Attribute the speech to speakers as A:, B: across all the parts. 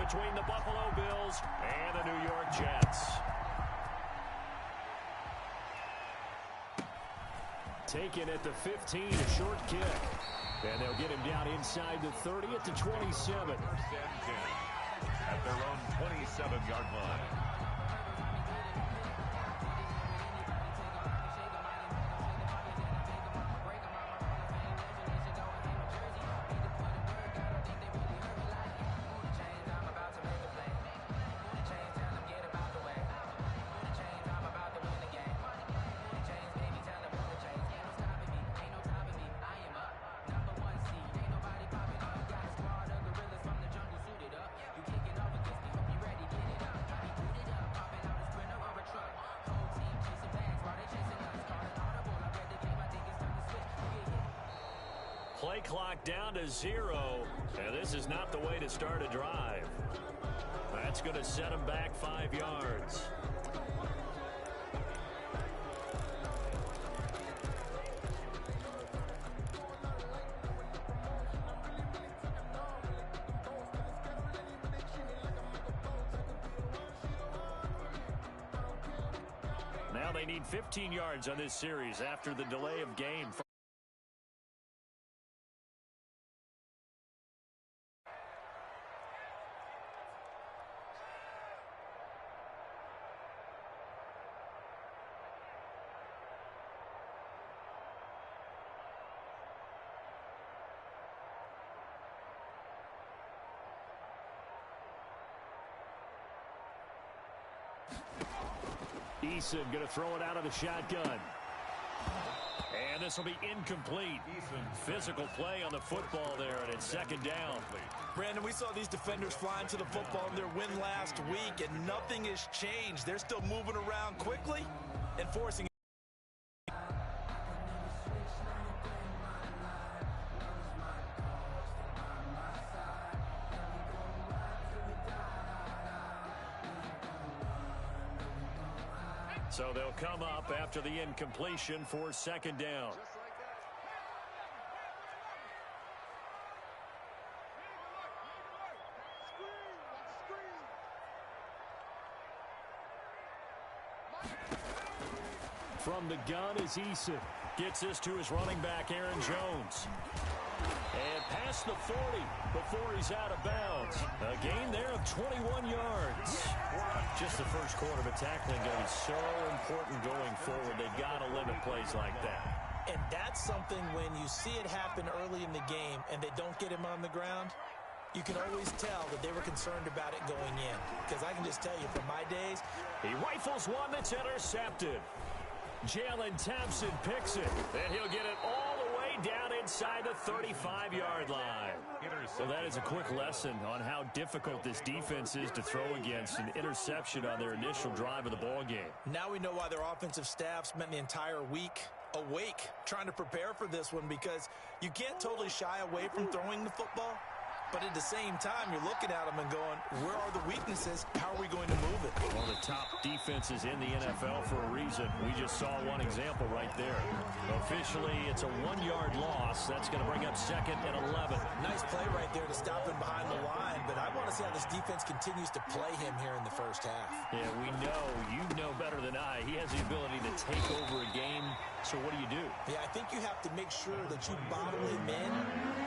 A: between the Buffalo Bills and the New York Jets. Taken at the 15, a short kick. And they'll get him down inside the 30 at the 27.
B: First and 10 at their own 27-yard line.
A: Play clock down to 0, and this is not the way to start a drive. That's going to set him back 5 yards. Now they need 15 yards on this series after the delay of game. Eason going to throw it out of the shotgun. And this will be incomplete. Physical play on the football there, and it's second down.
C: Brandon, we saw these defenders flying to the football in their win last week, and nothing has changed. They're still moving around quickly and forcing.
A: So they'll come up after the incompletion for second down. From the gun is Eason. Gets this to his running back, Aaron Jones. And past the 40 before he's out of bounds. A gain there of 21 yards. Just the first quarter, but tackling going to be so important going forward. They've got to limit plays like that.
C: And that's something when you see it happen early in the game and they don't get him on the ground, you can always tell that they were concerned about it going in. Because I can just tell you from my days.
A: He rifles one that's intercepted. Jalen Thompson picks it. And he'll get it all the way down inside the 35-yard line. So that is a quick lesson on how difficult this defense is to throw against. An interception on their initial drive of the ball game.
C: Now we know why their offensive staff spent the entire week awake trying to prepare for this one, because you can't totally shy away from throwing the football. But at the same time, you're looking at them and going, where are the weaknesses? How are we going to move it?
A: Well, the top defenses in the NFL for a reason. We just saw one example right there. Officially, it's a 1-yard loss. That's going to bring up second and 11.
C: Nice play right there to stop him behind the line, but I want to see how this defense continues to play him here in the first half.
A: Yeah, we know. You know better than I. He has the ability to take over a game. So what do?
C: Yeah, I think you have to make sure that you bottle him in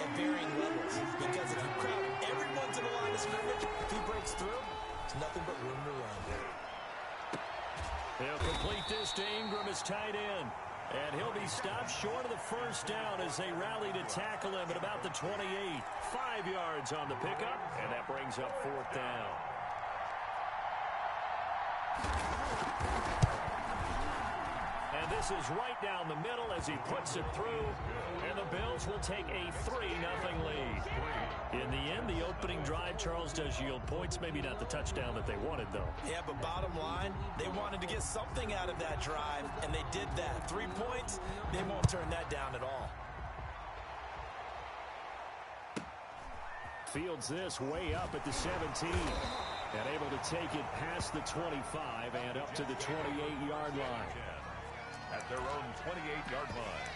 C: at varying levels, because if you crowd everyone's in the line of scrimmage, if he breaks through, it's nothing but room to run.
A: They'll complete this to Ingram as tight end. And he'll be stopped short of the first down as they rally to tackle him at about the 28. 5 yards on the pickup, and that brings up fourth down. And this is right down the middle as he puts it through. And the Bills will take a 3-0 lead. In the end, the opening drive, Charles, does yield points. Maybe not the touchdown that they wanted, though.
C: Yeah, but bottom line, they wanted to get something out of that drive, and they did that. 3 points, they won't turn that down at all.
A: Fields this way up at the 17. And able to take it past the 25 and up to the 28-yard line.
B: At their own 28-yard line.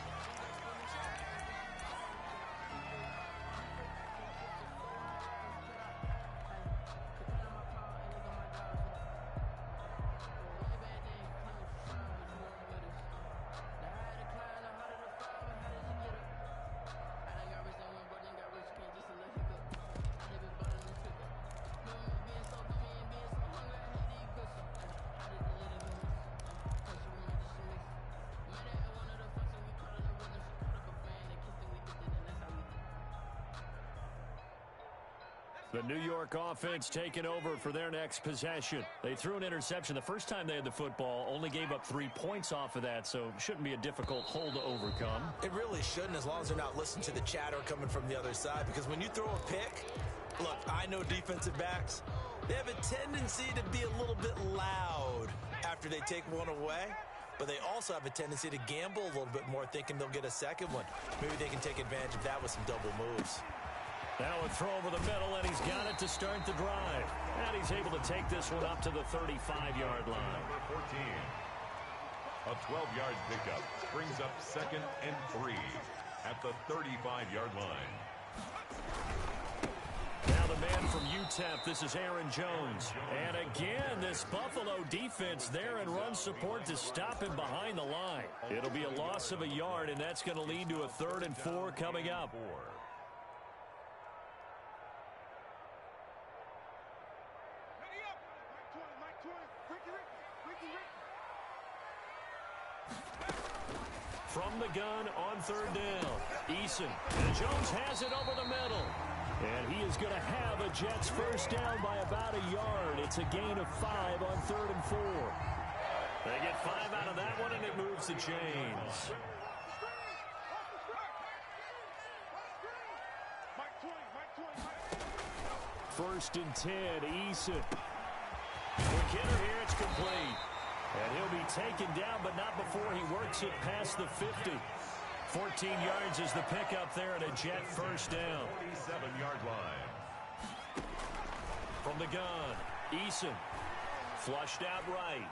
A: The New York offense taking over for their next possession. They threw an interception the first time they had the football, only gave up 3 points off of that, so it shouldn't be a difficult hole to overcome.
C: It really shouldn't, as long as they're not listening to the chatter coming from the other side, because when you throw a pick, look, I know defensive backs, they have a tendency to be a little bit loud after they take one away, but they also have a tendency to gamble a little bit more, thinking they'll get a second one. Maybe they can take advantage of that with some double moves.
A: Now a throw over the middle, and he's got it to start the drive. And he's able to take this one up to the 35-yard line.
B: Number 14. A 12-yard pickup brings up 2nd and 3 at the 35-yard line.
A: Now the man from UTEP, this is Aaron Jones. And again, this Buffalo defense there in run support to stop him behind the line. It'll be a loss of a yard, and that's going to lead to a 3rd and 4 coming up. From the gun on 3rd down, Eason. And Jones has it over the middle. And he is going to have a Jets first down by about a yard. It's a gain of 5 on 3rd and 4. They get 5 out of that one, and it moves the chains. First and 10, Eason. Quick hitter here, it's complete. And he'll be taken down, but not before he works it past the 50. 14 yards is the pickup there, and a Jet first down.
B: 47-yard line.
A: From the gun, Eason. Flushed out right.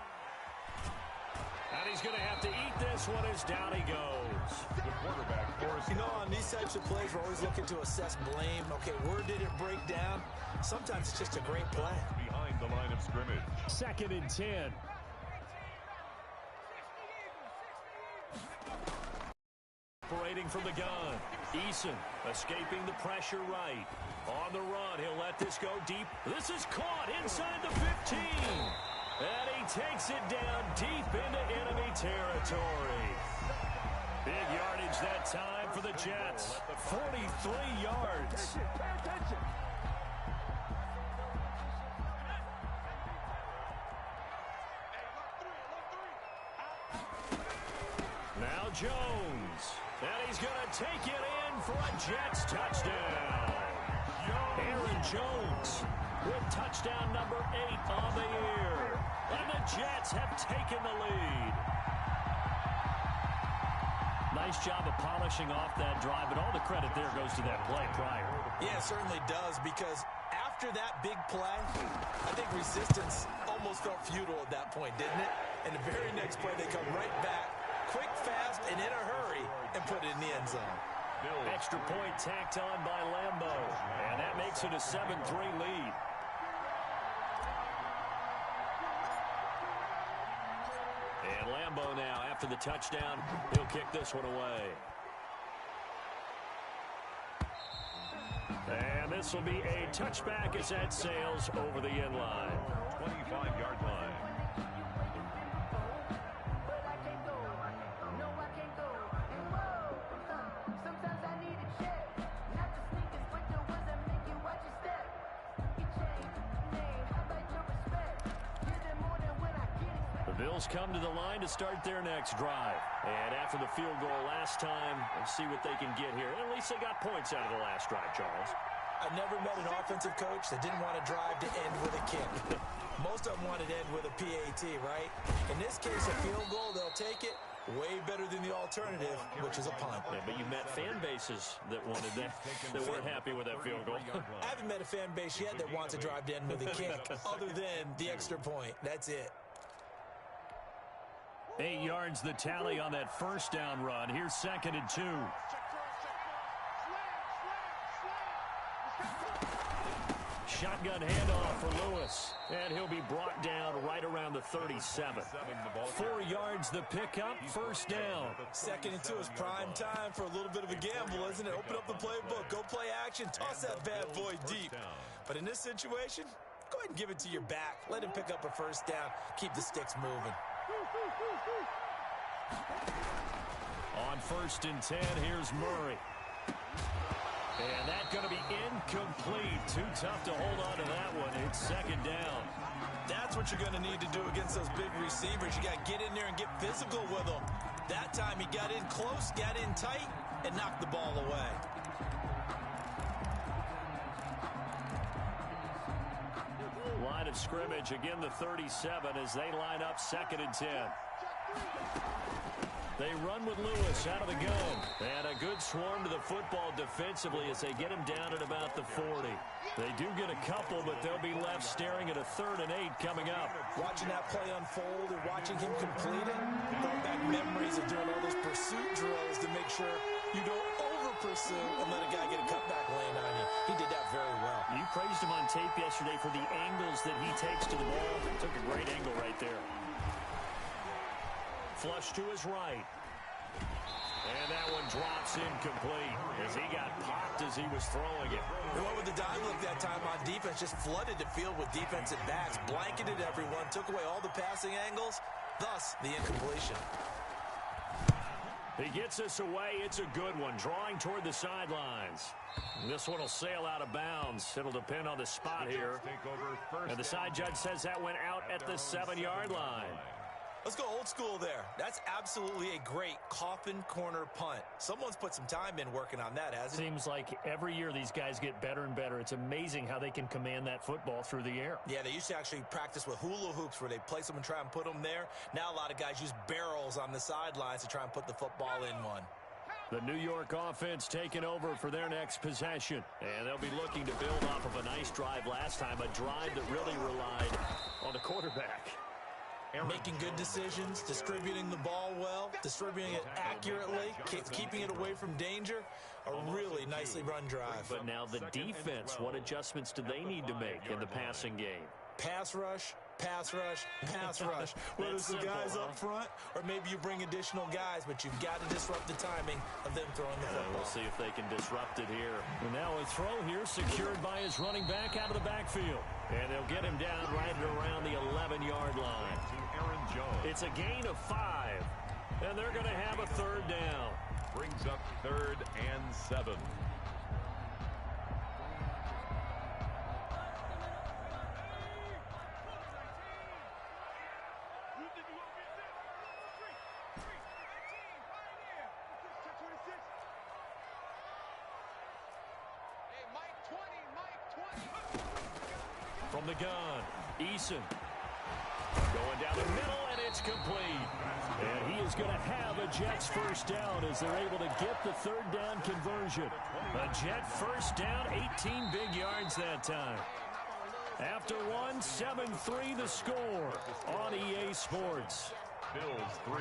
A: And he's going to have to eat this one as down he goes.
B: The quarterback forced.
C: You know, on these types of plays, we're always looking to assess blame. Okay, where did it break down? Sometimes it's just a great play.
B: Behind the line of scrimmage.
A: 2nd and 10. Operating from the gun. Eason escaping the pressure right. On the run, he'll let this go deep. This is caught inside the 15. And he takes it down deep into enemy territory. Big yardage that time for the Jets. 43 yards. Now Jones. And he's going to take it in for a Jets touchdown. Aaron Jones with touchdown number 8 on the year. And the Jets have taken the lead. Nice job of polishing off that drive, but all the credit there goes to that play prior.
C: Yeah, it certainly does, because after that big play, I think resistance almost felt futile at that point, didn't it? And the very next play, they come right back, quick, fast, and in a hurry, and put it in the end zone.
A: Extra point tacked on by Lambo, and that makes it a 7-3 lead. And Lambo now, after the touchdown, he'll kick this one away. And this will be a touchback as that sails over the end line.
B: 25-yard line.
A: Bills come to the line to start their next drive. And after the field goal last time, we'll see what they can get here. At least they got points out of the last drive, Charles.
C: I've never met an offensive coach that didn't want to drive to end with a kick. Most of them wanted to end with a PAT, right? In this case, a field goal, they'll take it. Way better than the alternative, which is a punt.
A: Yeah, but you met fan bases that wanted that weren't happy with that field goal.
C: I haven't met a fan base yet that wants to drive to end with a kick, other than the extra point. That's it.
A: 8 yards the tally on that first down run. Here's 2nd and 2. Shotgun handoff for Lewis. And he'll be brought down right around the 37. 4 yards the pickup, first down.
C: 2nd and 2 is prime time for a little bit of a gamble, isn't it? Open up the playbook, go play action, toss that bad boy deep. But in this situation, go ahead and give it to your back. Let him pick up a first down. Keep the sticks moving.
A: On 1st and 10, here's Murray. And that's going to be incomplete. Too tough to hold on to that one. It's second down.
C: That's what you're going to need to do against those big receivers. You got to get in there and get physical with them. That time he got in close, got in tight, and knocked the ball away.
A: Line of scrimmage, again the 37 as they line up 2nd and 10. They run with Lewis out of the gun. And a good swarm to the football defensively as they get him down at about the 40. They do get a couple, but they'll be left staring at a 3rd and 8 coming up.
C: Watching that play unfold and watching him complete it, brought back memories of doing all those pursuit drills to make sure you don't over-pursue and let a guy get a cutback lane on you. He did that very well.
A: You praised him on tape yesterday for the angles that he takes to the ball. Took a great angle right there. Flush to his right. And that one drops incomplete as he got popped as he was throwing it.
C: Well, with the dive look that time on defense, just flooded the field with defensive backs, blanketed everyone, took away all the passing angles, thus the incompletion.
A: He gets us away. It's a good one, drawing toward the sidelines. This one will sail out of bounds. It'll depend on the spot here. And the side judge says that went out at the 7-yard line.
C: Let's go old school there. That's absolutely a great coffin corner punt. Someone's put some time in working on that, hasn't it?
A: Seems like every year these guys get better and better. It's amazing how they can command that football through the air.
C: Yeah, they used to actually practice with hula hoops where they place them and try and put them there. Now a lot of guys use barrels on the sidelines to try and put the football in one.
A: The New York offense taking over for their next possession. And they'll be looking to build off of a nice drive last time, a drive that really relied on the quarterback.
C: Making good decisions, distributing the ball well, distributing it accurately, keeping it away from danger. A really nicely run drive.
A: But now the defense, what adjustments do they need to make in the passing game?
C: Pass rush, pass rush, pass rush. Whether it's the guys up front or maybe you bring additional guys, but you've got to disrupt the timing of them throwing the football.
A: We'll see if they can disrupt it here. And now a throw here secured by his running back out of the backfield. And they'll get him down right at around the 11-yard line. It's a gain of 5. And they're going to have a 3rd down.
B: Brings up 3rd and 7.
A: From the gun, Eason going down the middle, and it's complete. And he is going to have a Jets 1st down as they're able to get the 3rd down conversion. A Jet 1st down, 18 big yards that time. After one, 7-3 the score on EA Sports.
B: Bills 3.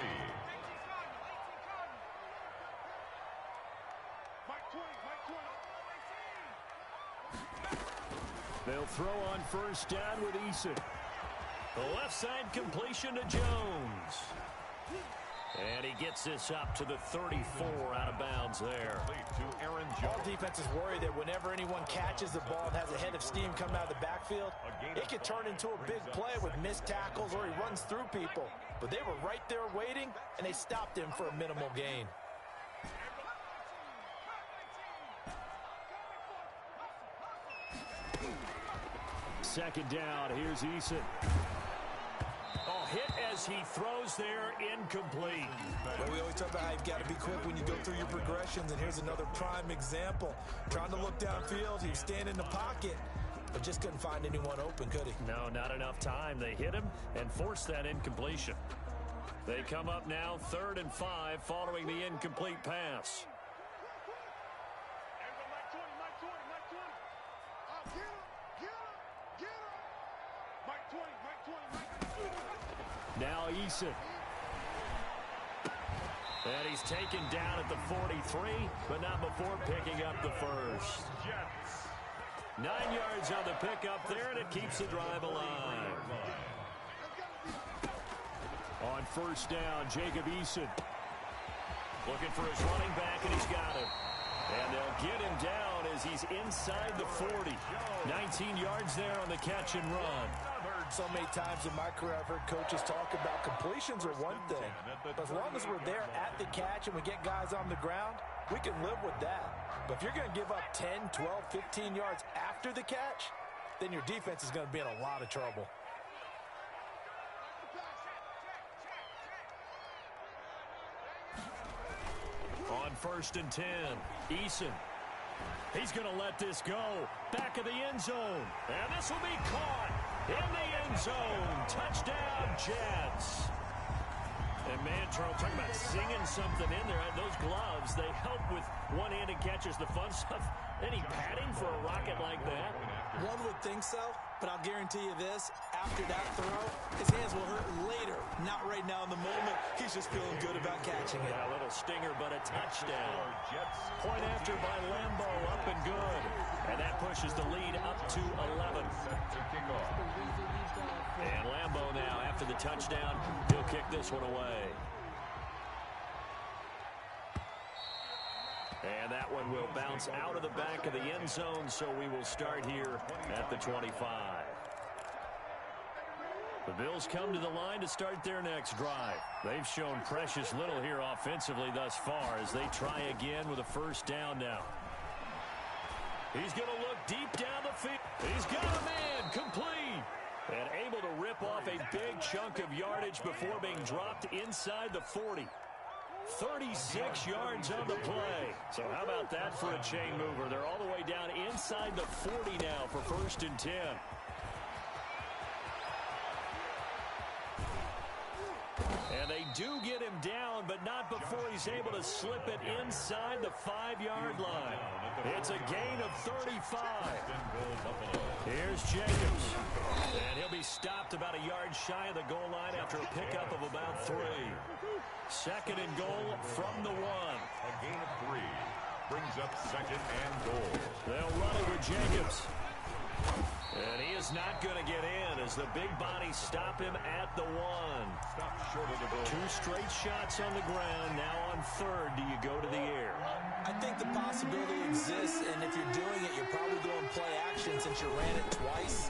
A: They'll throw on 1st down with Eason. The left side completion to Jones. And he gets this up to the 34 out of bounds there.
C: All defenses worry that whenever anyone catches the ball and has a head of steam coming out of the backfield, it can turn into a big play with missed tackles or he runs through people. But they were right there waiting, and they stopped him for a minimal gain.
A: Second down, here's Eason. Oh, hit as he throws there, incomplete.
C: Well, we always talk about how you've got to be quick when you go through your progressions, and here's another prime example. Trying to look downfield, he was standing in the pocket, but just couldn't find anyone open, could he?
A: No, not enough time. They hit him and forced that incompletion. They come up now 3rd and 5 following the incomplete pass. Now Eason. And he's taken down at the 43, but not before picking up the 1st. 9 yards on the pickup there, and it keeps the drive alive. On 1st down, Jacob Eason. Looking for his running back, and he's got him. And they'll get him down as he's inside the 40. 19 yards there on the catch and run.
C: So many times in my career I've heard coaches talk about completions are one thing, but as long as we're there at the catch and we get guys on the ground, We can live with that. But if you're going to give up 10, 12, 15 yards after the catch, then your defense is going to be in a lot of trouble.
A: On 1st and 10, Eason. He's going to let this go. Back of the end zone. And this will be caught in the end zone. Touchdown, Jets. And Mantrell, talking about singing something in there. Those gloves, they help with one-handed catches, the fun stuff. Any padding for a rocket like that?
C: One would think so, but I'll guarantee you this. After that throw, his hands will hurt later. Not right now in the moment. He's just feeling good about catching it.
A: Yeah, a little stinger, but a touchdown. Point after by Lambo, up and good. And that pushes the lead up to 11. And Lambo now, after the touchdown, he'll kick this one away. And that one will bounce out of the back of the end zone, so we will start here at the 25. The Bills come to the line to start their next drive. They've shown precious little here offensively thus far as they try again with a first down now. He's going to look deep down the field. He's got a man, complete. And able to rip off a big chunk of yardage before being dropped inside the 40. 36 yards on the play. So how about that for a chain mover? They're all the way down inside the 40 now for 1st and 10. And they do get him down, but not before he's able to slip it inside the 5-yard line. It's a gain of 35. Here's Jacobs. And he'll be stopped about a yard shy of the goal line after a pickup of about 3. 2nd and goal from the 1.
B: A gain of 3 brings up 2nd and goal.
A: They'll run it with Jacobs. And he is not going to get in as the big bodies stop him at the 1.
B: Stop short of the goal.
A: 2 straight shots on the ground. Now on 3rd, do you go to the air?
C: I think the possibility exists, and if you're doing it, you're probably going play action since you ran it twice.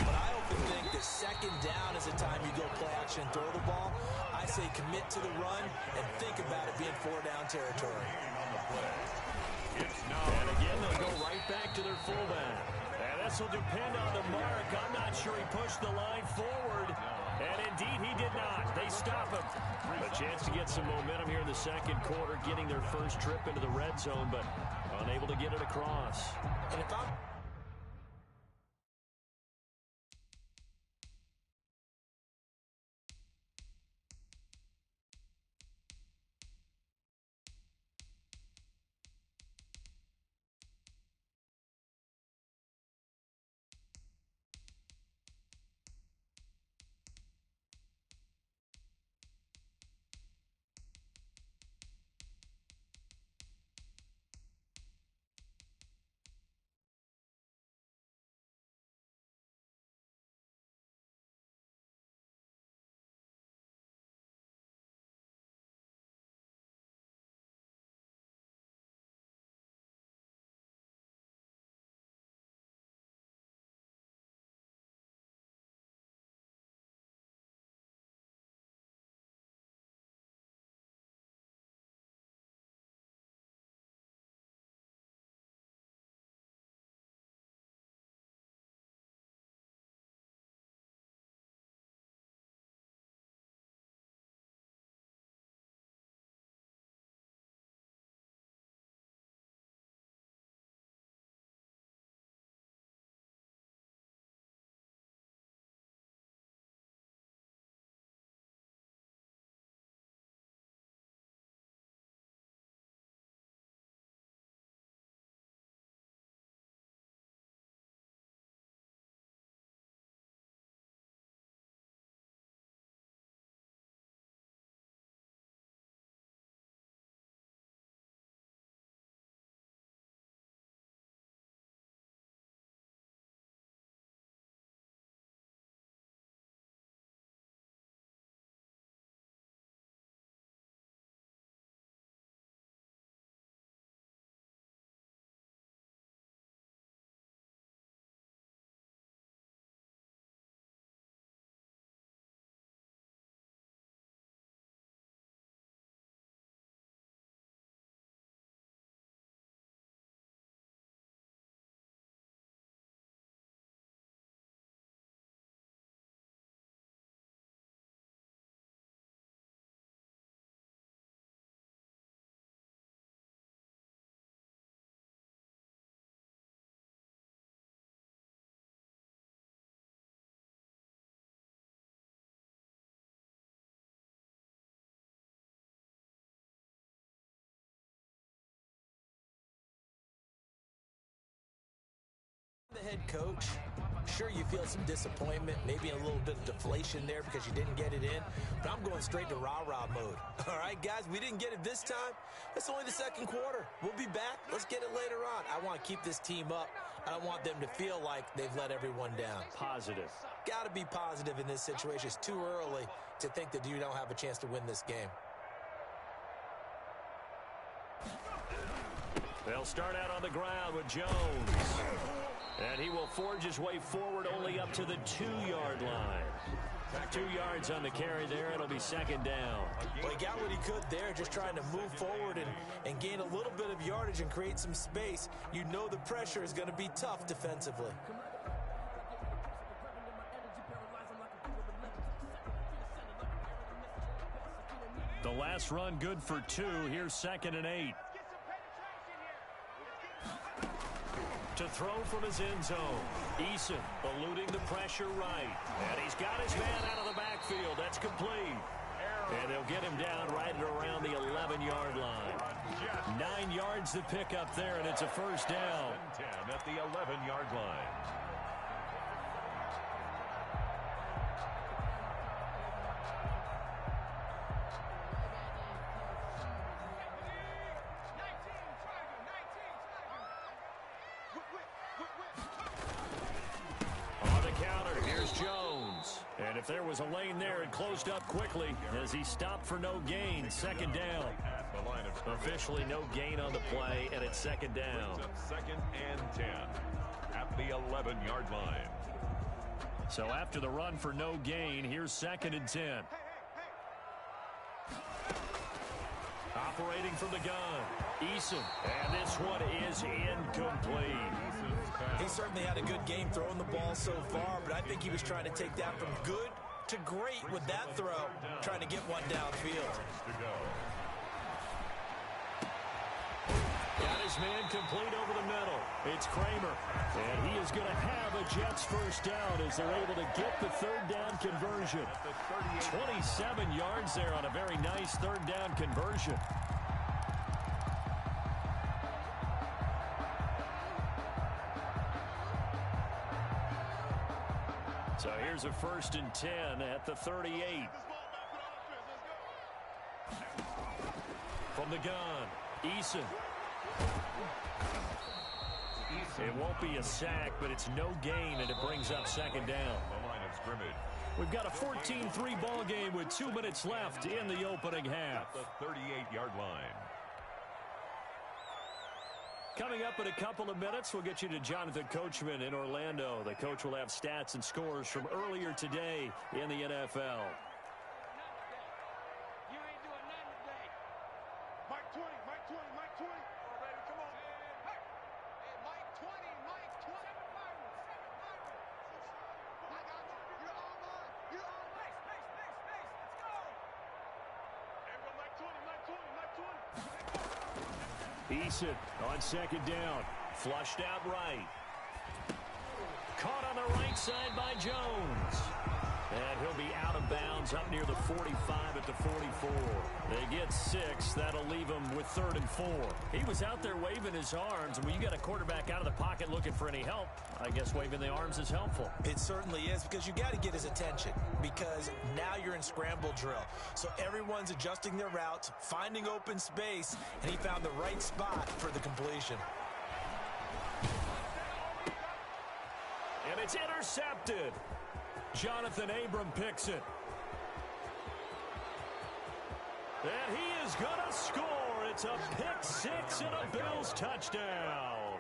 C: But I often think that 2nd down is the time you go play action and throw the ball. I say commit to the run and think about it being 4-down territory.
A: And again, they'll go right back to their fullback. And this will depend on the mark. I'm not sure he pushed the line forward. And indeed, he did not. They stop him. A chance to get some momentum here in the 2nd quarter, getting their first trip into the red zone, but unable to get it across.
C: And if I'm head coach, sure, you feel some disappointment, maybe a little bit of deflation there because you didn't get it in, but I'm going straight to rah-rah mode. All right, guys, we didn't get it this time. It's only the second quarter. We'll be back. Let's get it later on. I want to keep this team up. I don't want them to feel like they've let everyone down.
A: Positive.
C: Got to be positive in this situation. It's too early to think that you don't have a chance to win this game.
A: They'll start out on the ground with Jones. And he will forge his way forward only up to the 2-yard line. 2 yards on the carry there. It'll be second down.
C: Well, he got what he could there, just trying to move forward and gain a little bit of yardage and create some space. You know the pressure is going to be tough defensively.
A: The last run good for 2. Here's 2nd and 8. To throw from his end zone. Eason eluding the pressure right. And he's got his man out of the backfield. That's complete. And they'll get him down right at around the 11-yard line. 9 yards to pick up there, and it's a first down.
B: 10 at the 11-yard line.
A: If there was a lane there, it closed up quickly as he stopped for no gain. Second down. Officially no gain on the play, and it's second down.
B: 2nd and 10 at the 11-yard line.
A: So after the run for no gain, here's 2nd and 10. Operating from the gun, Eason. And this one is incomplete.
C: He certainly had a good game throwing the ball so far, but I think he was trying to take that from good to great with that throw, trying to get one downfield.
A: Got his man complete over the middle. It's Kramer, and he is going to have a Jets first down as they're able to get the 3rd down conversion. 27 yards there on a very nice 3rd down conversion. So here's a 1st and 10 at the 38. From the gun, Eason. It won't be a sack, but it's no gain, and it brings up 2nd down.
B: The line of scrimmage.
A: We've got a 14-3 ball game with 2 minutes left in the opening half.
B: The 38-yard line.
A: Coming up in a couple of minutes, we'll get you to Jonathan Coachman in Orlando. The coach will have stats and scores from earlier today in the NFL. Eason on 2nd down. Flushed out right. Caught on the right side by Jones. And he'll be out of bounds up near the 45 at the 44. They get 6. That'll leave him with 3rd and 4. He was out there waving his arms. And when you got a quarterback out of the pocket looking for any help, I guess waving the arms is helpful.
C: It certainly is, because you got to get his attention, because now you're in scramble drill. So everyone's adjusting their routes, finding open space, and he found the right spot for the completion.
A: And it's intercepted. Jonathan Abram picks it. And he is going to score. It's a pick-6 and a Bills touchdown.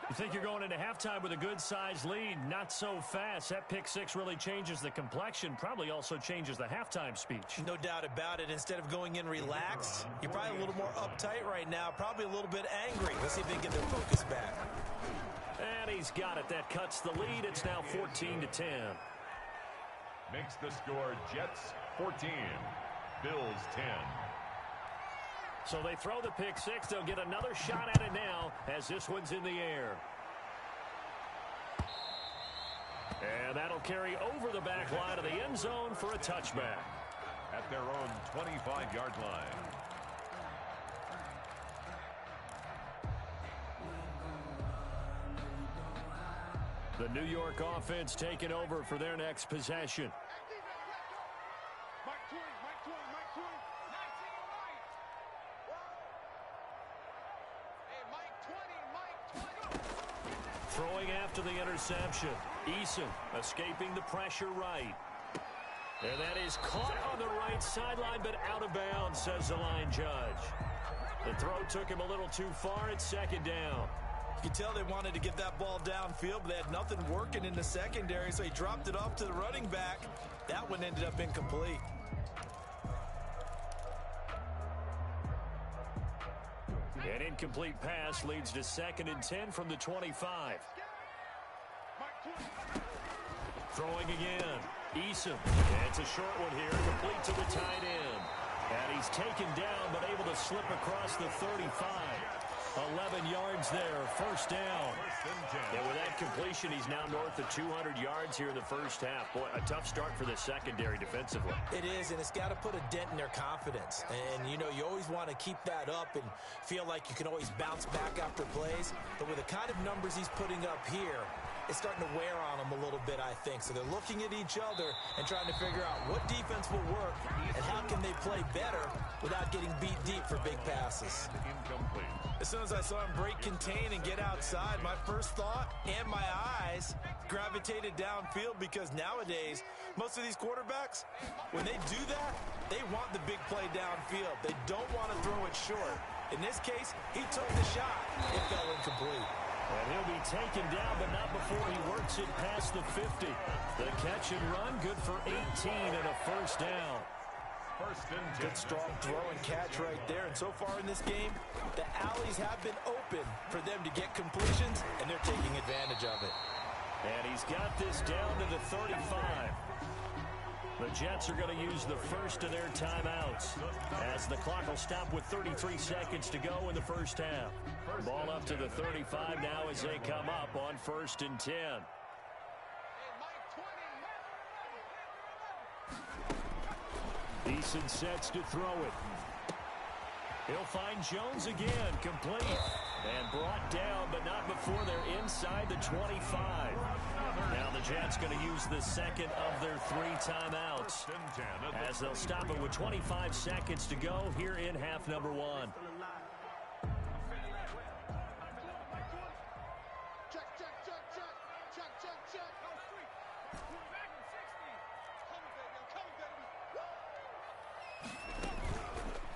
A: You think you're going into halftime with a good-sized lead? Not so fast. That pick-6 really changes the complexion, probably also changes the halftime speech.
C: No doubt about it. Instead of going in relaxed, you're probably a little more uptight right now, probably a little bit angry. Let's see if they can get their focus back.
A: And he's got it. That cuts the lead. It's now 14-10.
B: Makes the score Jets 14, Bills 10.
A: So they throw the pick-6. They'll get another shot at it now as this one's in the air. And that'll carry over the back line of the end zone for a touchback.
B: At their own 25-yard line.
A: The New York offense taking over for their next possession. Throwing after the interception. Eason escaping the pressure right. And that is caught on the right sideline, but out of bounds, says the line judge. The throw took him a little too far. It's second down.
C: You can tell they wanted to get that ball downfield, but they had nothing working in the secondary, so he dropped it off to the running back. That one ended up incomplete.
A: An incomplete pass leads to 2nd and 10 from the 25. Throwing again. Eason. It's a short one here, complete to the tight end. And he's taken down, but able to slip across the 35. 11 yards there, first down. And with that completion, he's now north of 200 yards here in the first half. Boy, a tough start for the secondary defensively.
C: It is, and it's got to put a dent in their confidence. And, you know, you always want to keep that up and feel like you can always bounce back after plays. But with the kind of numbers he's putting up here, it's starting to wear on them a little bit, I think. So they're looking at each other and trying to figure out what defense will work and how can they play better without getting beat deep for big passes.
B: Incomplete.
C: As soon as I saw him break contain and get outside, my first thought and my eyes gravitated downfield, because nowadays, most of these quarterbacks, when they do that, they want the big play downfield. They don't want to throw it short. In this case, he took the shot. It fell incomplete.
A: And he'll be taken down, but not before he works it past the 50. The catch and run, good for 18 and a first down.
C: Good strong throw and catch right there. And so far in this game, the alleys have been open for them to get completions, and they're taking advantage of it.
A: And he's got this down to the 35. The Jets are going to use the first of their timeouts as the clock will stop with 33 seconds to go in the first half. Ball up to the 35 now as they come up on 1st and 10. Eason sets to throw it. He'll find Jones again, complete. And brought down, but not before they're inside the 25. Now the Jets going to use the second of their 3 timeouts as they'll stop it with 25 seconds to go here in half number 1.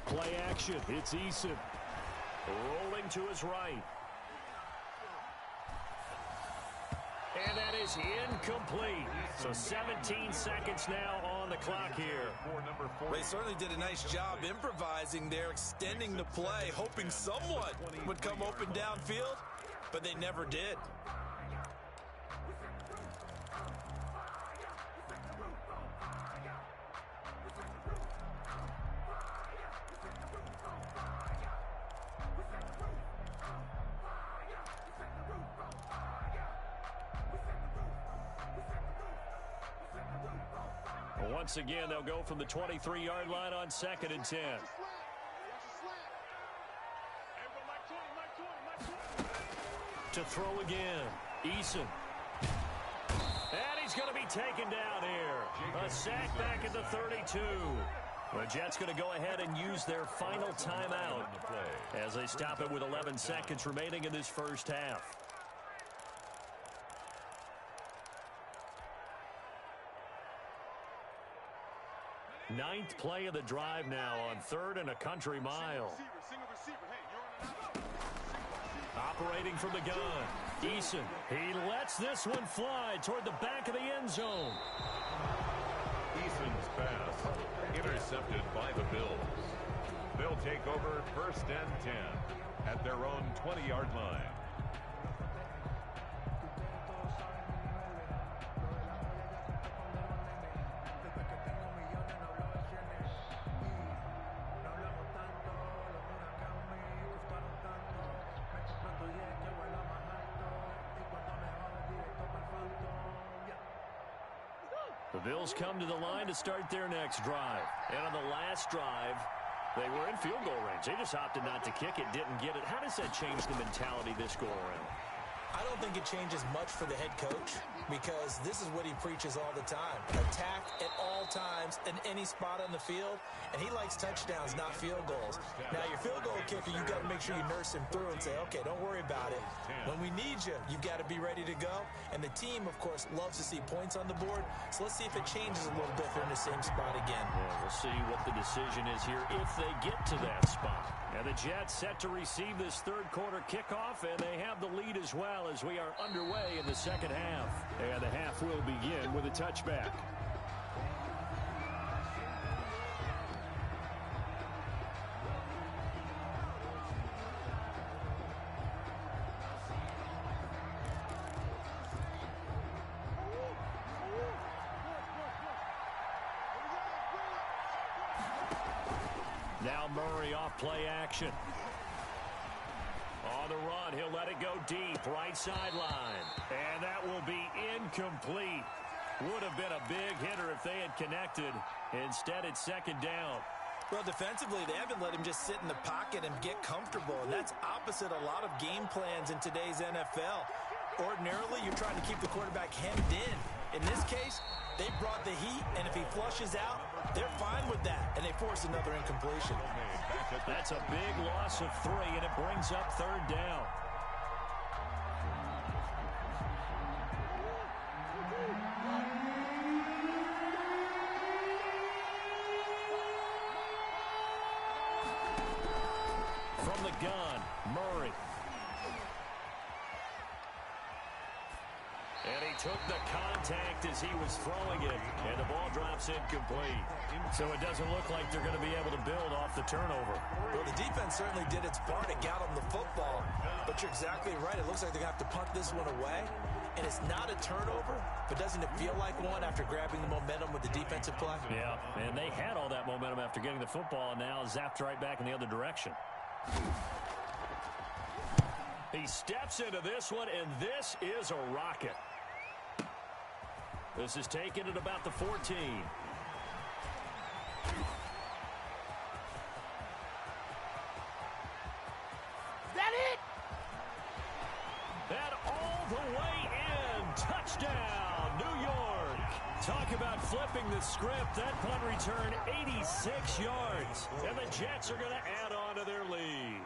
A: Play action. It's Eason. Rolling to his right. And that is incomplete. So 17 seconds now on the clock here.
C: They certainly did a nice job improvising there, extending the play, hoping someone would come open downfield, but they never did.
A: Once again, they'll go from the 23-yard line on 2nd and 10. To throw again, Eason. And he's going to be taken down here. A sack back at the 32. The Jets going to go ahead and use their final timeout as they stop it with 11 seconds remaining in this first half. Ninth play of the drive now on 3rd and a country mile. Operating from the gun, Eason. He lets this one fly toward the back of the end zone.
B: Eason's pass intercepted by the Bills. They'll take over 1st and 10 at their own 20-yard line.
A: The Bills come to the line to start their next drive. And on the last drive, they were in field goal range. They just opted not to kick it, didn't get it. How does that change the mentality this go around?
C: I don't think it changes much for the head coach because this is what he preaches all the time. Attack at all times in any spot on the field, and he likes touchdowns, not field goals. Now, your field goal kicker, you've got to make sure you nurse him through and say, okay, don't worry about it. When we need you, you've got to be ready to go. And the team, of course, loves to see points on the board. So let's see if it changes a little bit if they're in the same spot again.
A: Yeah, we'll see what the decision is here if they get to that spot. And the Jets set to receive this third quarter kickoff, and they have the lead as well as we are underway in the second half. And the half will begin with a touchback. Now Murray off play action. On the run, he'll let it go deep, right sideline. And that will be incomplete. Would have been a big hitter if they had connected. Instead, it's second down.
C: Well, defensively, they haven't let him just sit in the pocket and get comfortable. And that's opposite a lot of game plans in today's NFL. Ordinarily, you're trying to keep the quarterback hemmed in. In this case, they brought the heat, and if he flushes out, they're fine with that, and they force another incompletion.
A: That's a big loss of 3, and it brings up third down. From the gun, Murray. And he took the contact as he was throwing it, and the ball drops incomplete. So it doesn't look like they're going to be able to build off the turnover.
C: Well, the defense certainly did its part to get them the football, but you're exactly right. It looks like they're going to have to punt this one away, and it's not a turnover, but doesn't it feel like one after grabbing the momentum with the defensive play?
A: Yeah, and they had all that momentum after getting the football, and now zapped right back in the other direction. He steps into this one, and this is a rocket. This is taken at about the 14.
D: That it?
A: And all the way in. Touchdown, New York. Talk about flipping the script. That punt return, 86 yards. And the Jets are going to add on to their lead.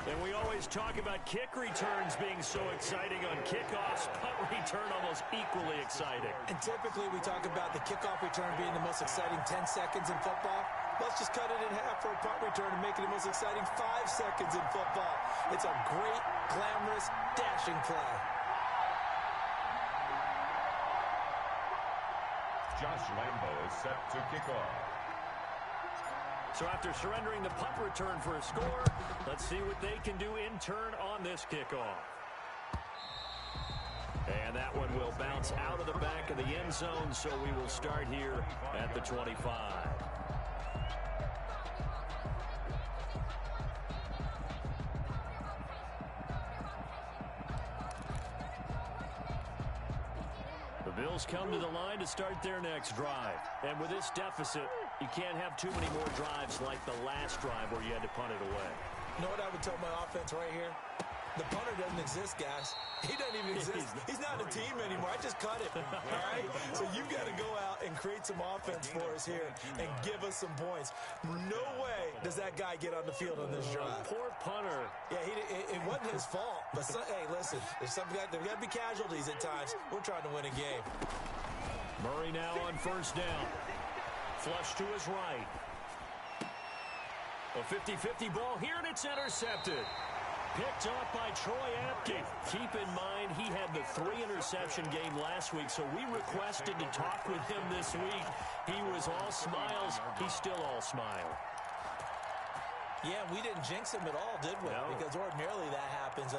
A: And we always talk about kick returns being so exciting on kickoffs. Punt return almost equally exciting.
C: And typically we talk about the kickoff return being the most exciting 10 seconds in football. Let's just cut it in half for a punt return and make it the most exciting 5 seconds in football. It's a great, glamorous, dashing play.
B: Josh Lambo is set to kick off.
A: So after surrendering the punt return for a score, let's see what they can do in turn on this kickoff. And that one will bounce out of the back of the end zone, so we will start here at the 25. The Bills come to the line to start their next drive. And with this deficit, you can't have too many more drives like the last drive where you had to punt it away.
C: You know what I would tell my offense right here? The punter doesn't exist, guys. He doesn't even exist. He's not a team anymore. I just cut it. All right? So you've got to go out and create some offense for us here and give us some points. No way does that guy get on the field on this drive.
A: Poor punter.
C: Yeah, it wasn't his fault. But, hey, listen, there's got to be casualties at times. We're trying to win a game.
A: Murray now on first down. Flush to his right. A 50-50 ball here, and it's intercepted. Picked up by Troy Apke. Keep in mind, he had the 3-interception game last week, so we requested to talk with him this week. He was all smiles. He's still all smile.
C: Yeah, we didn't jinx him at all, did we?
A: No.
C: Because ordinarily that happens.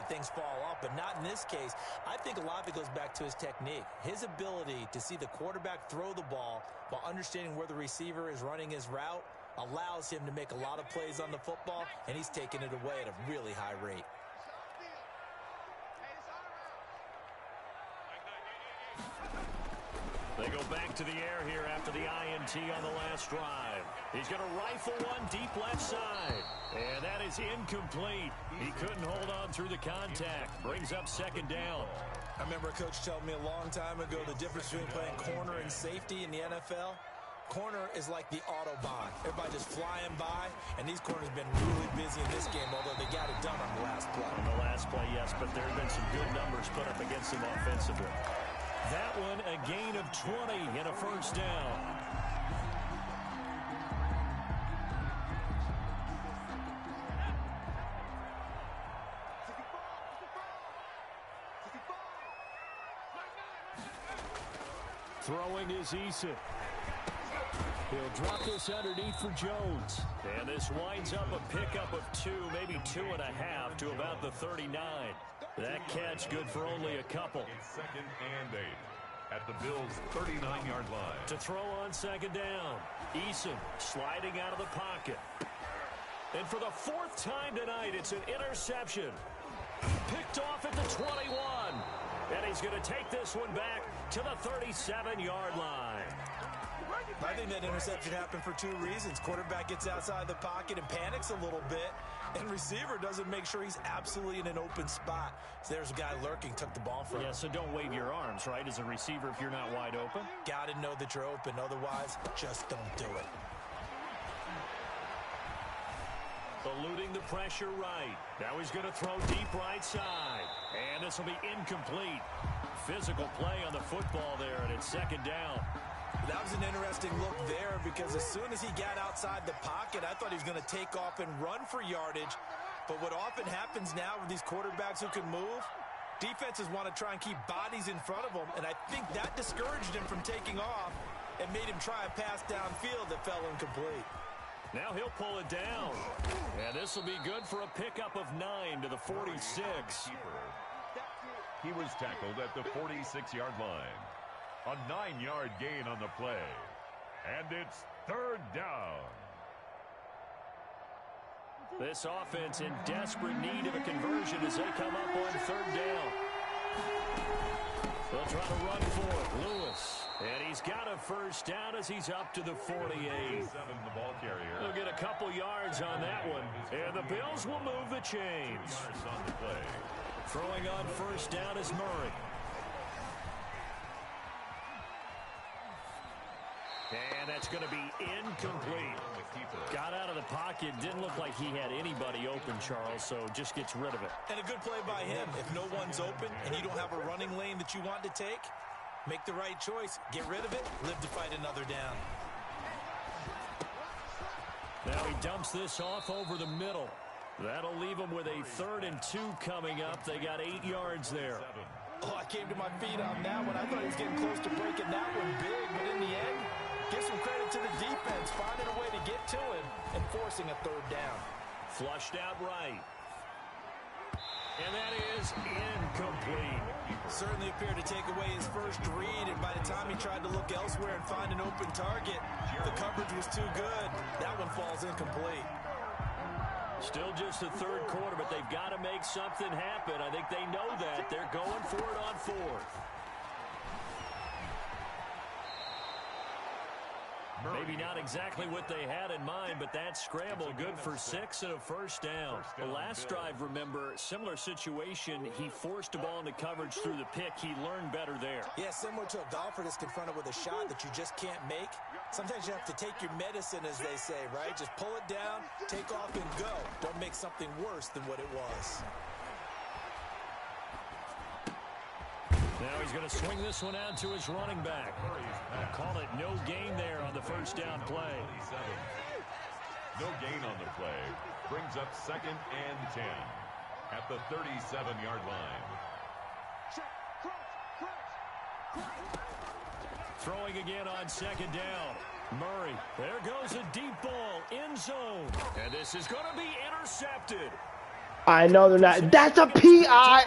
C: Things fall off, but not in this case. I think a lot of it goes back to his technique. His ability to see the quarterback throw the ball while understanding where the receiver is running his route allows him to make a lot of plays on the football, and he's taking it away at a really high rate.
A: They go back to the air here after the INT on the last drive. He's going to rifle one deep left side. And that is incomplete. He couldn't hold on through the contact. Brings up second down.
C: I remember a coach telling me a long time ago the difference between playing corner and safety in the NFL. Corner is like the Autobahn. Everybody just flying by, and these corners have been really busy in this game, although they got it done on the last play.
A: On the last play, yes, but there have been some good numbers put up against them offensively. That one, a gain of 20 and a first down. Throwing is Eason. He'll drop this underneath for Jones. And this winds up a pickup of 2, maybe 2.5 to about the 39. That catch good for only a couple.
B: It's 2nd and 8 at the Bills' 39-yard line.
A: To throw on second down. Eason sliding out of the pocket. And for the 4th time tonight, it's an interception. Picked off at the 21. And he's going to take this one back to the 37-yard line.
C: I think that interception happened for 2 reasons. Quarterback gets outside the pocket and panics a little bit, and receiver doesn't make sure he's absolutely in an open spot. So there's a guy lurking, took the ball from him.
A: Yeah, so don't wave your arms, right, as a receiver if you're not wide open.
C: Got to know that you're open. Otherwise, just don't do it.
A: Eluding the pressure right. Now he's going to throw deep right side. And this will be incomplete. Physical play on the football there, and it's second down.
C: That was an interesting look there because as soon as he got outside the pocket, I thought he was going to take off and run for yardage. But what often happens now with these quarterbacks who can move, defenses want to try and keep bodies in front of them, and I think that discouraged him from taking off and made him try a pass downfield that fell incomplete.
A: Now he'll pull it down. And this will be good for a pickup of 9 to the 46.
B: He was tackled at the 46-yard line. A 9-yard gain on the play. And it's 3rd down.
A: This offense in desperate need of a conversion as they come up on 3rd down. They'll try to run for it. Lewis. And he's got a first down as he's up to the 48.
B: The ball carrier.
A: He'll get a couple yards on that one. And the Bills will move the chains.
B: On the play.
A: Throwing on first down is Murray. And that's going to be incomplete. Got out of the pocket. Didn't look like he had anybody open, Charles, so just gets rid of it.
C: And a good play by him. If no one's open and you don't have a running lane that you want to take, make the right choice. Get rid of it. Live to fight another down.
A: Now he dumps this off over the middle. That'll leave him with a 3rd and 2 coming up. They got 8 yards there.
C: Oh, I came to my feet on that one. I thought he was getting close to breaking that one big, but in the end, give some credit to the defense, finding a way to get to him and forcing a 3rd down.
A: Flushed out right. And that is incomplete.
C: Certainly appeared to take away his first read, and by the time he tried to look elsewhere and find an open target, the coverage was too good. That one falls incomplete.
A: Still just the 3rd quarter, but they've got to make something happen. I think they know that. They're going for it on 4th. Maybe not exactly what they had in mind, but that scramble good for 6 and a first down. The last drive, remember, similar situation. He forced the ball into coverage through the pick. He learned better there.
C: Yeah, similar to a golfer that's confronted with a shot that you just can't make. Sometimes you have to take your medicine, as they say, right? Just pull it down, take off, and go. Don't make something worse than what it was.
A: Now he's going to swing this one out to his running back. Call it no gain there on the first down play.
B: No gain on the play. Brings up 2nd and 10 at the 37-yard line.
A: Throwing again on 2nd down. Murray. There goes a deep ball. End zone. And this is going to be intercepted.
D: I know they're not. That's a PI.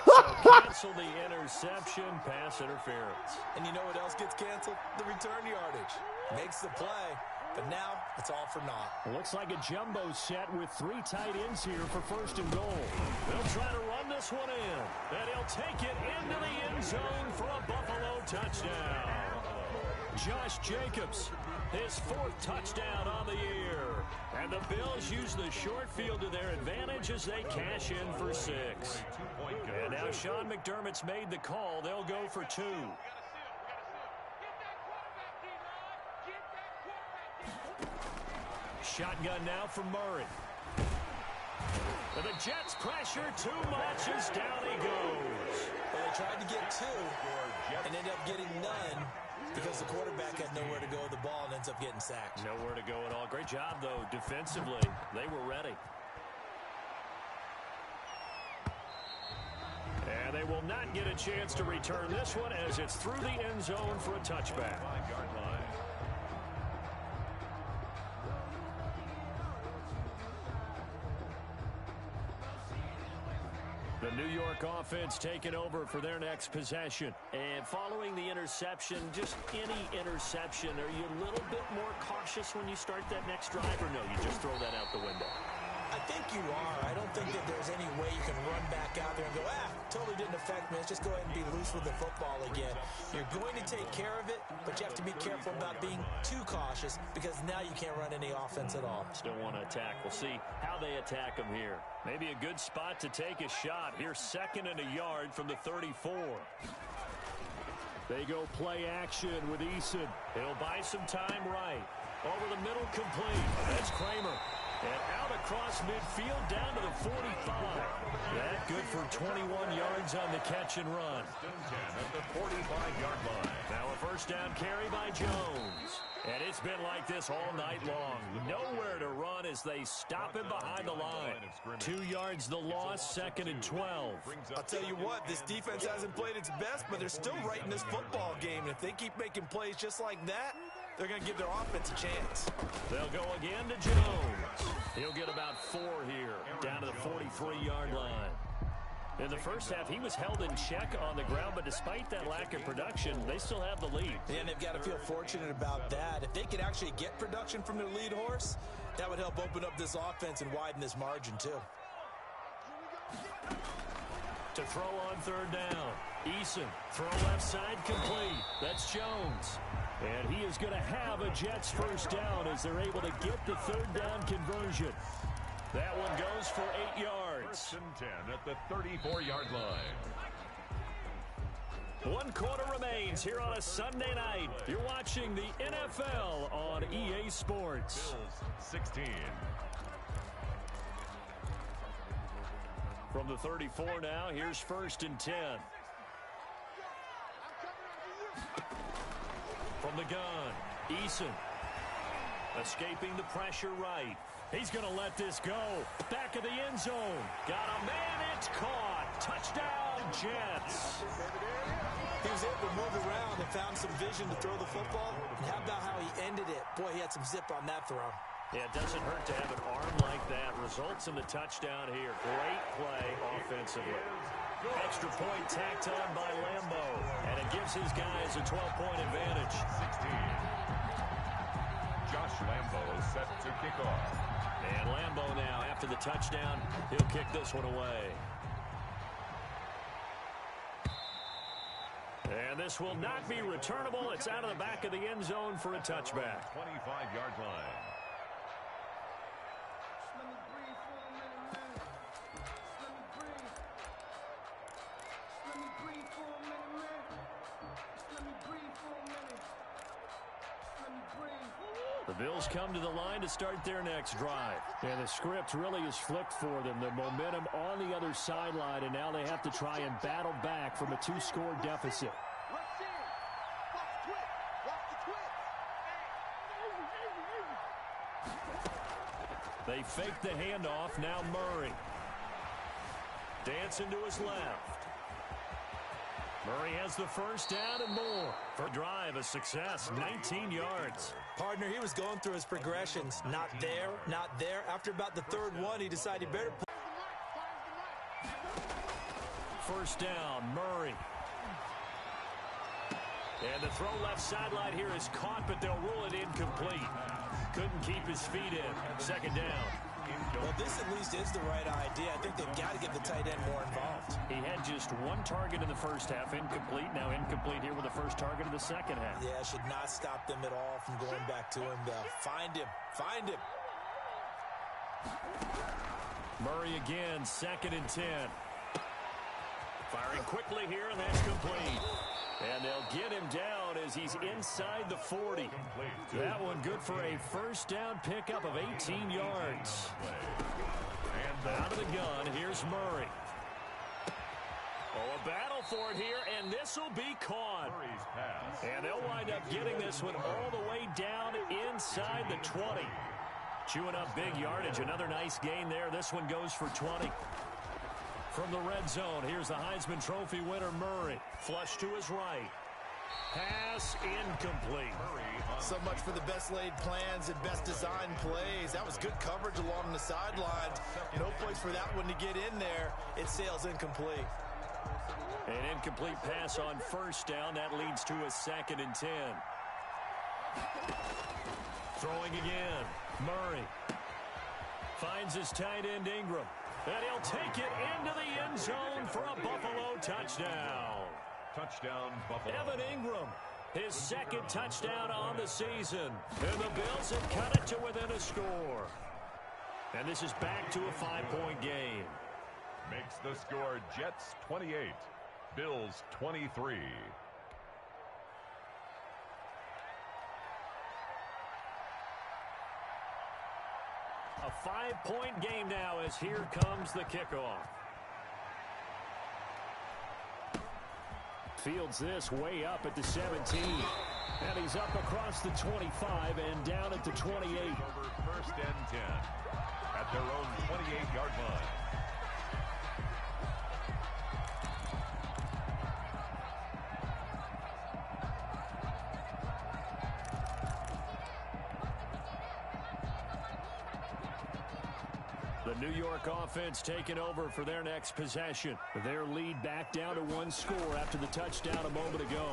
A: So cancel the interception, pass interference.
C: And you know what else gets canceled? The return yardage. Makes the play, but now it's all for naught.
A: Looks like a jumbo set with 3 tight ends here for 1st and goal. They'll try to run this one in, and he'll take it into the end zone for a Buffalo touchdown. Josh Jacobs, his 4th touchdown on the year. And the Bills use the short field to their advantage as they cash in for 6. And now Sean McDermott's made the call. They'll go for 2. Shotgun now from Murray. And the Jets pressure too much as down he goes.
C: Well, they tried to get 2 and ended up getting none because the quarterback had nowhere to go with the ball and ends up getting sacked.
A: Nowhere to go at all. Great job, though, defensively. They were ready. And they will not get a chance to return this one as it's through the end zone for a touchback. The New York offense taking over for their next possession. And following the interception, just any interception, are you a little bit more cautious when you start that next drive, or no, you just throw that out the window?
C: I think you are. I don't think that there's any way you can run back out there and go, totally didn't affect me. Let's just go ahead and be loose with the football again. You're going to take care of it, but you have to be careful about being too cautious because now you can't run any offense at all.
A: Still want to attack. We'll see how they attack them here. Maybe a good spot to take a shot. Here's 2nd and a yard from the 34. They go play action with Eason. He'll buy some time right. Over the middle, complete. That's Kramer. And out across midfield down to the 45. That good for 21 yards on the catch and run.
B: At the 45-yard line.
A: Now a 1st down carry by Jones. And it's been like this all night long. Nowhere to run as they stop him behind the line. 2 yards the loss, 2nd and 12.
C: I'll tell you what, this defense hasn't played its best, but they're still right in this football game. And if they keep making plays just like that, they're going to give their offense a chance.
A: They'll go again to Jones. He'll get about 4 here, down to the 43-yard line. In the first half, he was held in check on the ground, but despite that lack of production, they still have the lead.
C: And they've got to feel fortunate about that. If they could actually get production from their lead horse, that would help open up this offense and widen this margin, too.
A: To throw on 3rd down. Eason, throw left side, complete. That's Jones. And he is going to have a Jets 1st down as they're able to get the 3rd down conversion. That one goes for 8 yards.
B: 1st and 10 at the 34-yard line.
A: 1 quarter remains here on a Sunday night. You're watching the NFL on EA Sports.
B: Bills 16.
A: From the 34 now, here's 1st and 10. From the gun, Eason. Escaping the pressure right. He's going to let this go. Back of the end zone. Got a man, it's caught. Touchdown, Jets.
C: He was able to move around and found some vision to throw the football. And how about how he ended it? Boy, he had some zip on that throw.
A: Yeah, it doesn't hurt to have an arm like that. Results in the touchdown here. Great play offensively. Extra point tacked on by Lambo. And it gives his guys a 12-point advantage.
B: 16. Josh Lambo set to kick off.
A: And Lambo now, after the touchdown, he'll kick this one away. And this will not be returnable. It's out of the back of the end zone for a touchback.
B: 25-yard line.
A: The Bills come to the line to start their next drive. And the script really is flipped for them. The momentum on the other sideline, and now they have to try and battle back from a 2-score deficit. They fake the handoff. Now Murray. Dancing to his left. Murray has the 1st down and more. For drive, a success, 19 yards.
C: Partner, he was going through his progressions. Not there, not there. After about the 3rd one, he decided better.
A: 1st down, Murray. And the throw left sideline here is caught, but they'll rule it incomplete. Couldn't keep his feet in. 2nd down.
C: Well, this at least is the right idea. I think they've got to get the tight end more involved.
A: He had just one target in the first half, incomplete. Now incomplete here with the first target of the second half.
C: Yeah, should not stop them at all from going back to him. Find him. Find him.
A: Murray again, 2nd and 10. Firing quickly here, and that's complete. And they'll get him down as he's inside the 40. That one good for a first down pickup of 18 yards. And out of the gun, here's Murray. Oh, a battle for it here, and this will be caught. And they'll wind up getting this one all the way down inside the 20. Chewing up big yardage. Another nice gain there. This one goes for 20. From the red zone, here's the Heisman Trophy winner, Murray. Flush to his right. Pass incomplete.
C: So much for the best laid plans and best designed plays. That was good coverage along the sidelines. No place for that one to get in there. It sails incomplete.
A: An incomplete pass on first down. That leads to a 2nd and 10. Throwing again. Murray finds his tight end Ingram. And he'll take it into the end zone for a Buffalo touchdown.
B: Touchdown, Buffalo.
A: Evan Ingram, his 2nd touchdown on the season. And the Bills have cut it to within a score. And this is back to a 5-point game.
B: Makes the score Jets 28, Bills 23.
A: A 5-point game now as here comes the kickoff. Fields this way up at the 17. And he's up across the 25 and down at the 28.
B: Over 1st and 10 at their own 28-yard line.
A: The New York offense taking over for their next possession. Their lead back down to 1 score after the touchdown a moment ago.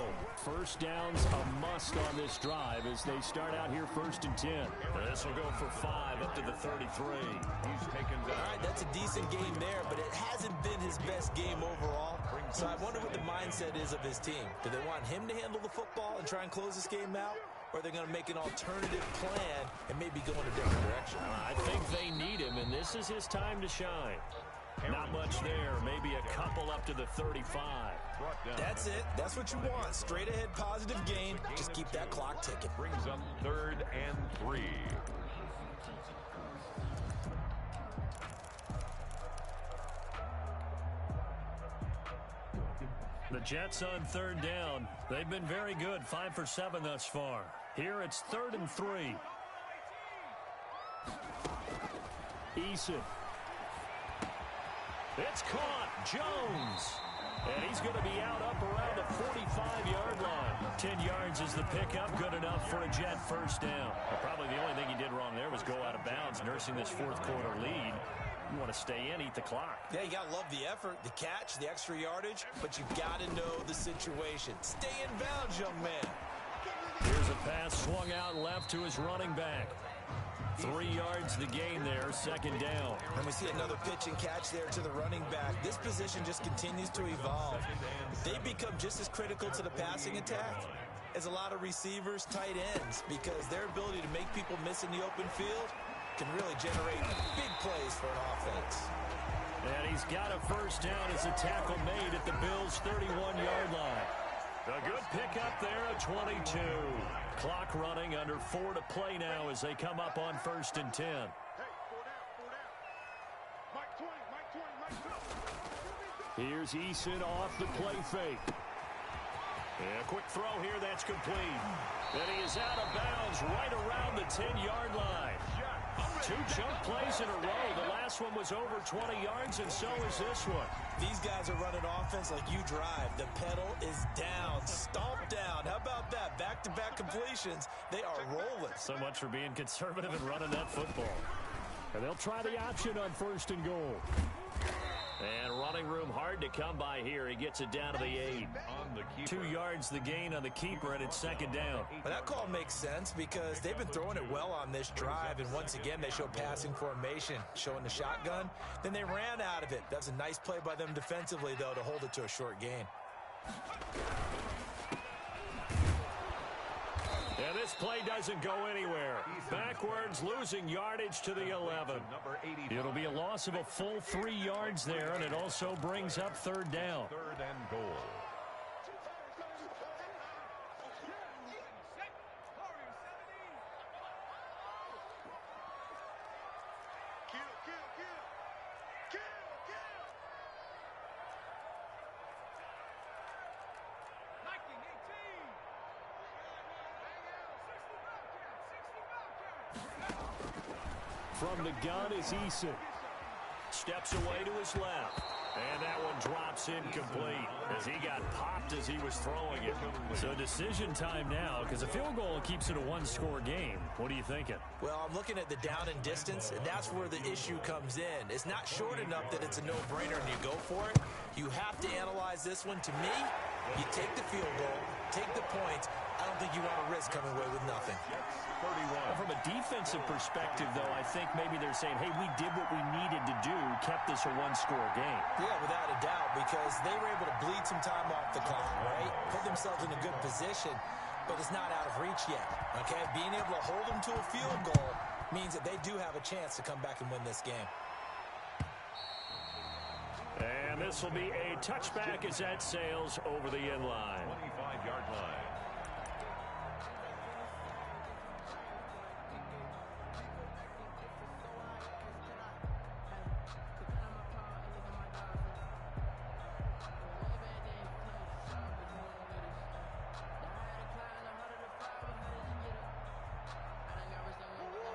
A: First down's a must on this drive as they start out here 1st and 10. This will go for 5 up to the 33.
B: He's taken down.
C: All right, that's a decent game there, but it hasn't been his best game overall. So I wonder what the mindset is of his team. Do they want him to handle the football and try and close this game out? Or are they going to make an alternative plan and maybe go in a different direction?
A: I think they need him, and this is his time to shine. Not much there. Maybe a couple up to the 35.
C: That's it. That's what you want. Straight ahead positive gain. Just keep that clock ticking.
B: Brings up 3rd and 3.
A: The Jets on 3rd down. They've been very good. 5 for 7 thus far. Here it's 3rd and 3. Eason. It's caught. Jones. And he's going to be out up around the 45-yard line. 10 yards is the pickup. Good enough for a Jet first down. Well, probably the only thing he did wrong there was go out of bounds, nursing this 4th quarter lead. You want to stay in, eat the clock.
C: Yeah, you got to love the effort, the catch, the extra yardage, but you got to know the situation. Stay in bounds, young man.
A: Here's a pass swung out left to his running back. 3 yards the gain there, 2nd down.
C: And we see another pitch and catch there to the running back. This position just continues to evolve. They become just as critical to the passing attack as a lot of receivers, tight ends, because their ability to make people miss in the open field can really generate big plays for an offense.
A: And he's got a first down as a tackle made at the Bills' 31-yard line. A good pickup there at 22. Clock running, under 4 to play now as they come up on 1st and 10. Here's Eason off the play fake. And a quick throw here, that's complete. And he is out of bounds right around the 10-yard line. 2 chunk plays in a row. The last one was over 20 yards, and so is this one.
C: These guys are running offense like you drive. The pedal is down, stomped down. How about that? Back-to-back completions. They are rolling.
A: So much for being conservative and running that football. And they'll try the option on 1st and goal. And running room hard to come by here. He gets it down to the 8.
B: On the key
A: 2 yards the gain on the keeper, and it's second down.
C: Well, that call makes sense because they've been throwing it well on this drive, and once again they show passing formation, showing the shotgun. Then they ran out of it. That was a nice play by them defensively, though, to hold it to a short gain.
A: And this play doesn't go anywhere. Backwards, losing yardage to the 11. It'll be a loss of a full 3 yards there, and it also brings up third down.
B: Third and goal.
A: From the gun is Eason. Steps away to his left. And that one drops incomplete as he got popped as he was throwing it. So decision time now because a field goal keeps it a one-score game. What are you thinking?
C: Well, I'm looking at the down and distance, and that's where the issue comes in. It's not short enough that it's a no-brainer and you go for it. You have to analyze this one. To me, you take the field goal, take the points. I don't think you want to risk coming away with nothing.
B: 31.
A: Well, from a defensive perspective, though, I think maybe they're saying, hey, we did what we needed to do, kept this a one-score game.
C: Yeah, without a doubt, because they were able to bleed some time off the clock, right? Put themselves in a good position, but it's not out of reach yet, okay? Being able to hold them to a field goal means that they do have a chance to come back and win this game.
A: And this will be a touchback as that sails over the end line.
B: 25-yard line.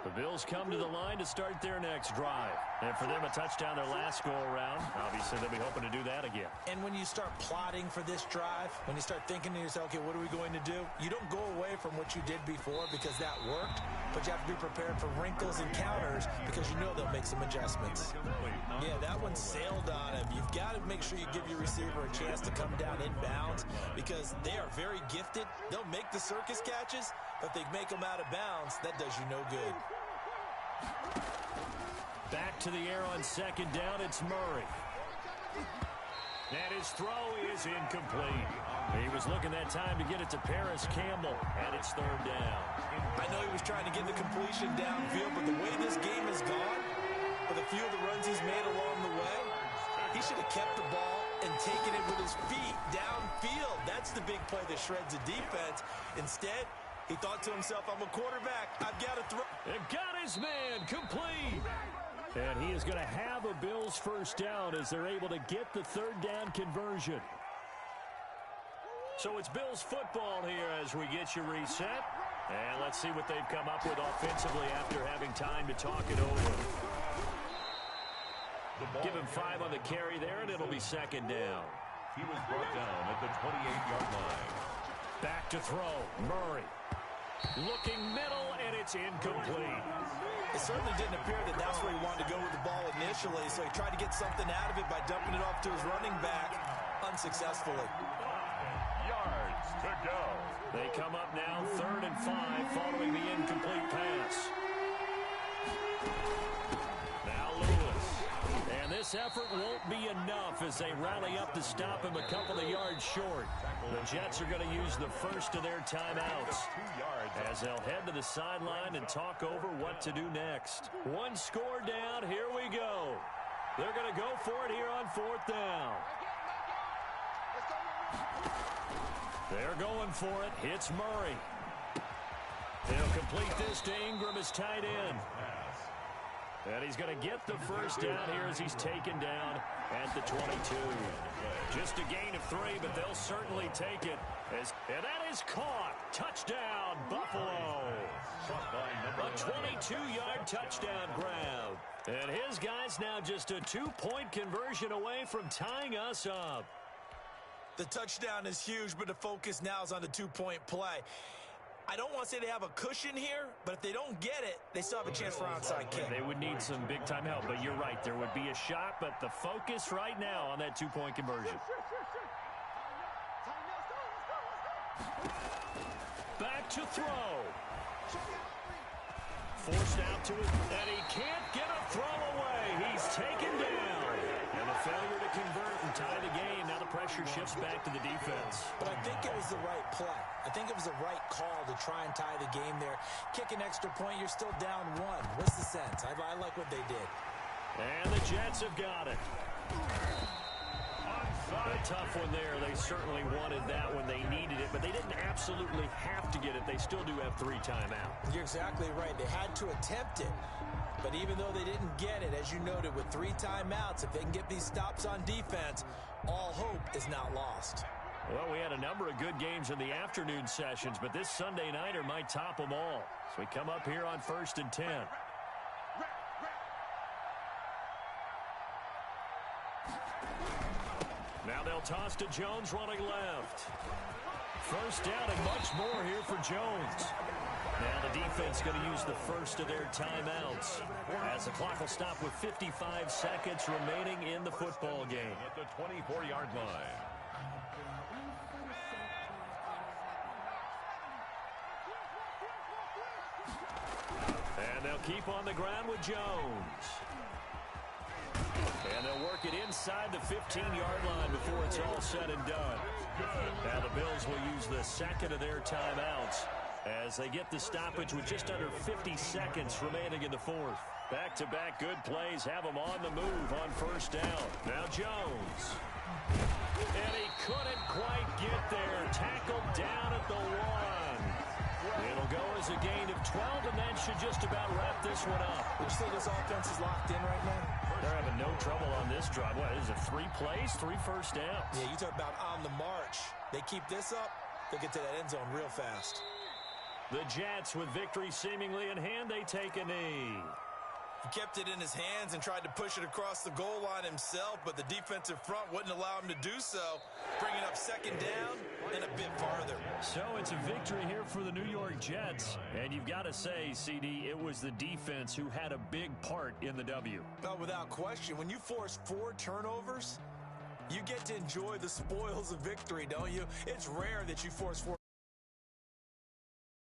A: The Bills come to the line to start their next drive. And for them, a touchdown their last go-around. Obviously, they'll be hoping to do that again.
C: And when you start plotting for this drive, when you start thinking to yourself, okay, what are we going to do? You don't go away from what you did before because that worked, but you have to be prepared for wrinkles and counters because you know they'll make some adjustments. Yeah, that one sailed on him. You've got to make sure you give your receiver a chance to come down inbounds because they are very gifted. They'll make the circus catches, but they make them out of bounds. That does you no good.
A: Back to the air on second down, it's Murray. And his throw is incomplete. He was looking that time to get it to Paris Campbell, and it's third down.
C: I know he was trying to get the completion downfield, but the way this game has gone, with a few of the runs he's made along the way, he should have kept the ball and taken it with his feet downfield. That's the big play that shreds the defense. Instead, he thought to himself, I'm a quarterback. I've got to throw.
A: And got his man complete. And he is going to have a Bills first down as they're able to get the third down conversion. So it's Bills football here as we get you reset. And let's see what they've come up with offensively after having time to talk it over. Give him 5 on the carry there, and it'll be second down.
B: He was brought down at the 28-yard line.
A: Back to throw. Murray. Looking middle, and it's incomplete.
C: It certainly didn't appear that that's where he wanted to go with the ball initially, so he tried to get something out of it by dumping it off to his running back unsuccessfully.
B: Yards to go.
A: They come up now 3rd and 5 following the incomplete pass. Now Lewis. And this effort won't be enough as they rally up to stop him a couple of yards short. The Jets are going to use the first of their timeouts as they'll head to the sideline and talk over what to do next. 1 score down. Here we go. They're going to go for it here on 4th down. They're going for it. Hits Murray. They'll complete this to Ingram as tight end. And he's going to get the first down here as he's taken down at the 22. Just a gain of 3, but they'll certainly take it. And that is caught. Touchdown, Buffalo. A 22-yard touchdown grab. And his guys now just a 2-point conversion away from tying us up.
C: The touchdown is huge, but the focus now is on the 2-point play. I don't want to say they have a cushion here, but if they don't get it, they still have a chance for onside kick.
A: They would need some big-time help, but you're right. There would be a shot, but the focus right now on that 2-point conversion. Back to throw. Forced out to it, and he can't get a throw away. He's taken down. And a failure to convert and tie the game. Now the pressure shifts back to the defense.
C: But I think it was the right play. I think it was the right call to try and tie the game there. Kick an extra point, you're still down one. What's the sense? I like what they did.
A: And the Jets have got it. A tough one there. They certainly wanted that when they needed it, but they didn't absolutely have to get it. They still do have 3 timeouts.
C: You're exactly right. They had to attempt it. But even though they didn't get it, as you noted, with 3 timeouts, if they can get these stops on defense, all hope is not lost.
A: Well, we had a number of good games in the afternoon sessions, but this Sunday nighter might top them all. So we come up here on 1st and 10. Now they'll toss to Jones running left. First down and much more here for Jones. Now the defense going to use the first of their timeouts as the clock will stop with 55 seconds remaining in the football game.
B: At the 24-yard line.
A: And they'll keep on the ground with Jones. And they'll work it inside the 15-yard line before it's all said and done. Now the Bills will use the second of their timeouts as they get the stoppage with just under 50 seconds remaining in the fourth. Back-to-back good plays have them on the move on first down. Now Jones. And he couldn't quite get there. Tackled down at the 1. It'll go as a gain of 12, and that should just about wrap this one up.
C: Would you say this offense is locked in right now?
A: They're having no trouble on this drive. What, is it 3 plays, 3 first downs?
C: Yeah, you talk about on the march. They keep this up, they'll get to that end zone real fast.
A: The Jets, with victory seemingly in hand, they take a knee.
C: He kept it in his hands and tried to push it across the goal line himself, but the defensive front wouldn't allow him to do so, bringing up second down and a bit farther.
A: So it's a victory here for the New York Jets. And you've got to say, CD, it was the defense who had a big part in the W.
C: Well, without question, when you force 4 turnovers, you get to enjoy the spoils of victory, don't you? It's rare that you force 4